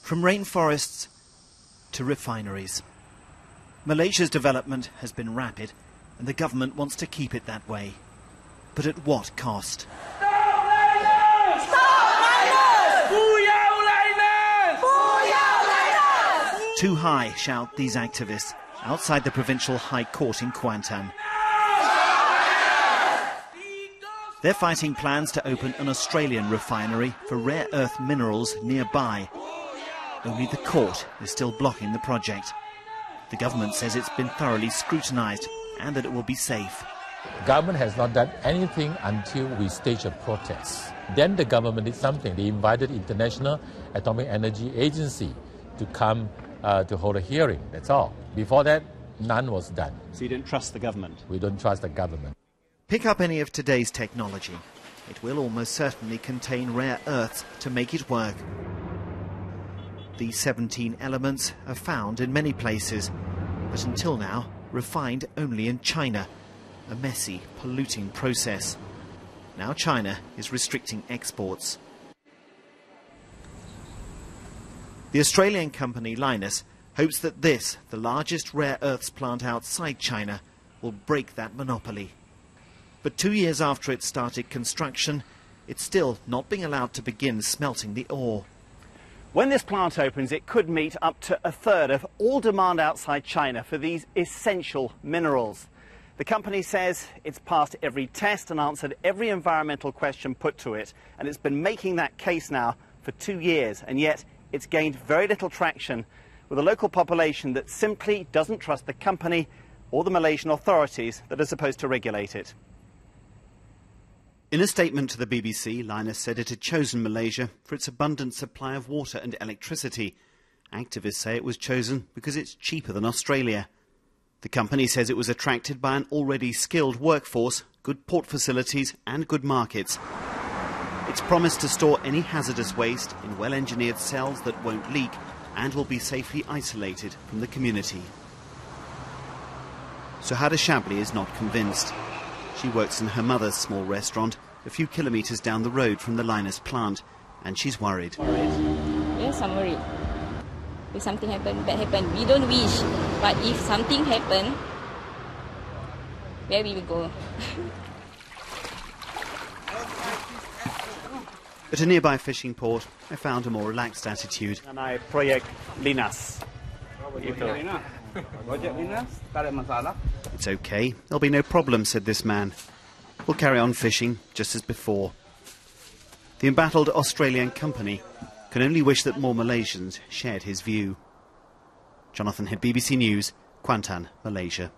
From rainforests to refineries. Malaysia's development has been rapid, and the government wants to keep it that way. But at what cost? Too high, shout these activists outside the provincial high court in Kuantan. They're fighting plans to open an Australian refinery for rare earth minerals nearby. Only the court is still blocking the project. The government says it's been thoroughly scrutinised and that it will be safe. The government has not done anything until we stage a protest. Then the government did something. They invited International Atomic Energy Agency to come to hold a hearing. That's all. Before that, none was done. So you don't trust the government? We don't trust the government. Pick up any of today's technology. It will almost certainly contain rare earths to make it work. These 17 elements are found in many places, but until now refined only in China. A messy, polluting process. Now China is restricting exports. The Australian company Lynas hopes that this, the largest rare earths plant outside China, will break that monopoly. But 2 years after it started construction, it's still not being allowed to begin smelting the ore. When this plant opens, it could meet up to a third of all demand outside China for these essential minerals. The company says it's passed every test and answered every environmental question put to it, and it's been making that case now for 2 years, and yet it's gained very little traction with a local population that simply doesn't trust the company or the Malaysian authorities that are supposed to regulate it. In a statement to the BBC, Lynas said it had chosen Malaysia for its abundant supply of water and electricity. Activists say it was chosen because it's cheaper than Australia. The company says it was attracted by an already skilled workforce, good port facilities and good markets. It's promised to store any hazardous waste in well-engineered cells that won't leak and will be safely isolated from the community. Suhada Shabli is not convinced. She works in her mother's small restaurant a few kilometres down the road from the Lynas plant, and she's worried. Yes, I'm worried. If something happen, bad happen, we don't wish. But if something happen, where we will go? At a nearby fishing port, I found a more relaxed attitude. Mengenai proyek Lynas. It's okay, there'll be no problem, said this man. We'll carry on fishing just as before. The embattled Australian company can only wish that more Malaysians shared his view. Jonathan Head, BBC News, Kuantan, Malaysia.